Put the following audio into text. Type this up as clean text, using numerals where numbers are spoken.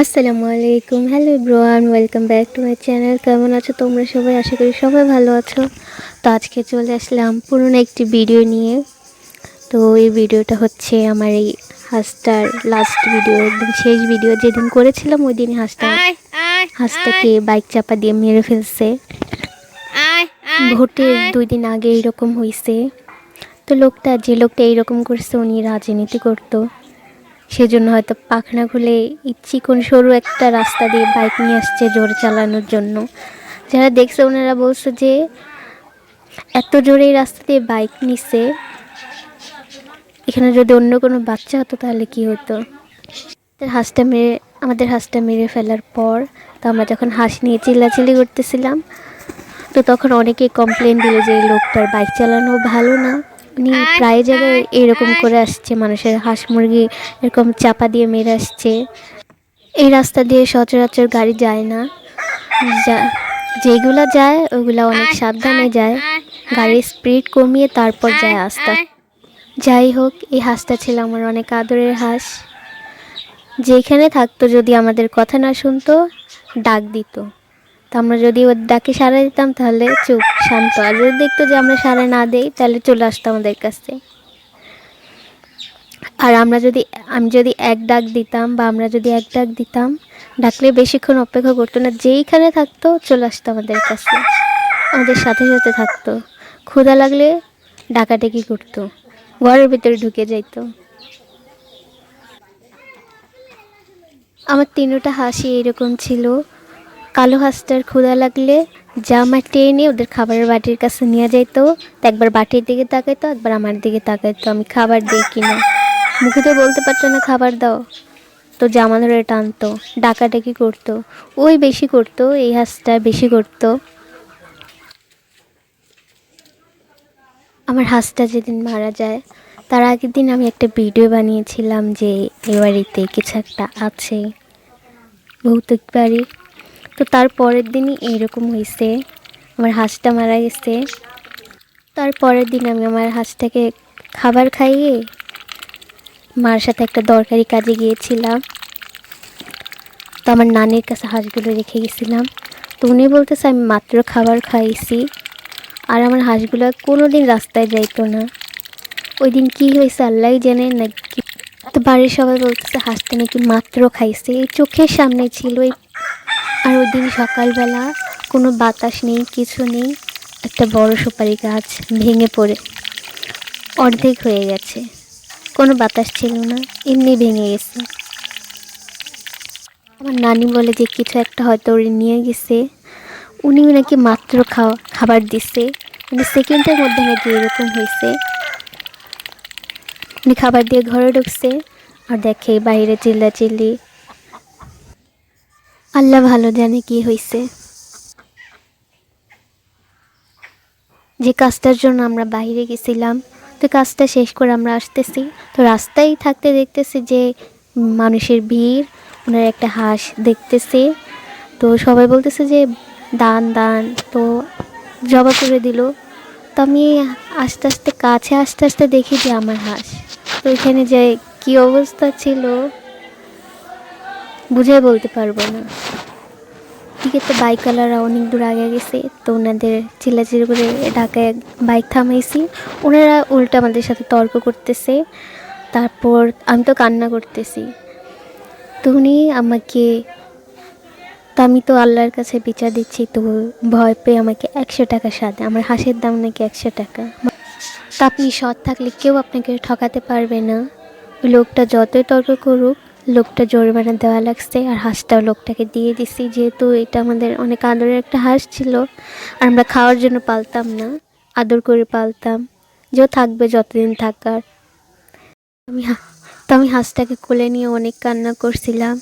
আসসালামু আলাইকুম। Hello everyone, welcome back to my channel. কেমন আছো তোমরা সবাই? আশা করি সবাই ভালো আছো। তো আজকে চলে আসলাম পুরনো একটি ভিডিও নিয়ে। তো এই ভিডিওটা হচ্ছে আমার এই হাঁসটার লাস্ট ভিডিও, একদম শেষ ভিডিও। যেদিন করেছিলাম ওই দিনই হাঁসটাকে বাইক চাপা দিয়ে মেরে ফেলছে। ভোটের 2 দিন আগে এইরকম হয়েছে। তো যে লোকটা এইরকম করছে উনি রাজনীতি করতো, সেজন্য হয়তো পাখনা খুলে চিকন সরু একটা রাস্তা দিয়ে বাইক নিয়ে আসছে জোরে চালানোর জন্য। যারা দেখছে ওনারা বলছে যে এত জোরে এই রাস্তা দিয়ে বাইক নিছে, এখানে যদি অন্য কোনো বাচ্চা হতো তাহলে কি হতো। আমাদের হাঁসটা মেরে ফেলার পর তো আমরা যখন হাঁস নিয়ে চিল্লাচিল্লি করতেছিলাম, তো তখন অনেকেই কমপ্লেন দিল যে এই লোকটার বাইক চালানো ভালো না। উনি প্রায় জায়গায় এরকম করে আসছে, মানুষের হাঁস মুরগি এরকম চাপা দিয়ে মেরে আসছে। এই রাস্তা দিয়ে সচরাচর গাড়ি যায় না, যেগুলা যায় ওগুলা অনেক সাবধানে যায়, গাড়ির স্পিড কমিয়ে তারপর যায় আস্তে। যাই হোক, এই হাঁসটা ছিল আমার অনেক আদরের হাঁস। যেখানে থাকতো যদি আমাদের কথা না শুনতো ডাক দিত, তো আমরা যদি ওর ডাকে সাড়া দিতাম তাহলে চুপ শান্ত, আর যদি দেখতো যে আমরা সাড়া না দিই তাহলে চলে আসতো আমাদের কাছে। আর আমি যদি এক ডাক দিতাম বা আমরা যদি এক ডাক দিতাম, ডাকলে বেশিক্ষণ অপেক্ষা করতো না, যেইখানে থাকতো চলে আসতো আমাদের কাছে, আমাদের সাথে সাথে থাকতো। ক্ষুধা লাগলে ডাকাডাকি করতো, ঘরের ভিতরে ঢুকে যাইতো। আমার 3টা হাঁসই এরকম ছিল। কালো হাঁসটার ক্ষুধা লাগলে জামা টেনে ওদের খাবারের বাটির কাছে নিয়ে যাইতো, একবার বাটির দিকে তাকাইতো, একবার আমার দিকে তাকাইতো আমি খাবার দিই কিনা। মুখে তো বলতে পারতো না খাবার দাও, তো জামা ধরে টানতো, ডাকাডাকি করতো। ওই বেশি করতো, এই হাঁসটা বেশি করতো। আমার হাঁসটা যেদিন মারা যায় তার আগের দিন আমি একটা ভিডিও বানিয়েছিলাম যে এ বাড়িতে কিছু একটা আছে, ভৌতিক বাড়ি। তো তার পরের দিনই এইরকম হয়েছে, আমার হাঁসটা মারা গেছে। তার পরের দিন আমি আমার হাঁসটাকে খাবার খাইয়ে মার সাথে একটা দরকারি কাজে গিয়েছিলাম। তো আমার নানির কাছে হাঁসগুলো রেখে গেছিলাম। তো উনি বলতেছে আমি মাত্র খাবার খাইয়েছি, আর আমার হাঁসগুলো কোনো দিন রাস্তায় যাইতো না। ওই দিন কী হয়েছে আল্লাহই জানে নাকি। তো বাড়ির সবাই বলতেছে হাঁসটা নাকি মাত্র খাইছে, এই চোখের সামনে ছিল। আর ওই দিন সকালবেলা কোনো বাতাস নেই, কিছু নেই, একটা বড় সুপারি গাছ ভেঙে পড়ে অর্ধেক হয়ে গেছে। কোনো বাতাস ছিল না, এমনি ভেঙে গেছে। আমার নানি বলে যে কিছু একটা হয়তো ওরে নিয়ে গেছে। উনিও নাকি মাত্র খাবার দিচ্ছে, মানে সেকেন্ডের মধ্যে নাকি এরকম হয়েছে। উনি খাবার দিয়ে ঘরে ঢুকছে আর দেখে বাইরে চিল্লাচিল্লি। আল্লাহ ভালো জানে কি হয়েছে। যে কাজটার জন্য আমরা বাইরে গেছিলাম, তো কাজটা শেষ করে আমরা আসতেছি, তো রাস্তায় থাকতে দেখতেছি যে মানুষের ভিড়, ওনার একটা হাঁস দেখতেছে। তো সবাই বলতেছে যে দান দান, তো জবা করে দিল। তো আমি আস্তে আস্তে দেখি যে আমার হাঁস, তো এখানে যে কী অবস্থা ছিল বুঝাই বলতে পারবো না। ঠিক আছে, বাইকওয়ালারা অনেক দূর আগে গেছে, তো ওনাদের চিল্লাচিল্লি করে ঢাকায় বাইক থামাইছি। ওনারা উল্টা আমাদের সাথে তর্ক করতেছে। তারপর আমি তো কান্না করতেছি, তো উনি আমাকে, তো আমি তো আল্লাহর কাছে বিচার দিচ্ছি, তো ভয় পেয়ে আমাকে 100 টাকা সাথে, আমার হাঁসের দাম নাকি 100 টাকা। তা আপনি সৎ থাকলে কেউ আপনাকে ঠকাতে পারবে না। ওই লোকটা যতই তর্ক করুক, লোকটা জরিমানা দেওয়া লাগছে, আর হাঁসটাও লোকটাকে দিয়ে দিছি, যেহেতু এটা আমাদের অনেক আদরের একটা হাঁস ছিল। আর আমরা খাওয়ার জন্য পালতাম না, আদর করে পালতাম, যে থাকবে যতদিন থাকার। আমি হাঁসটাকে কোলে নিয়ে অনেক কান্না করছিলাম।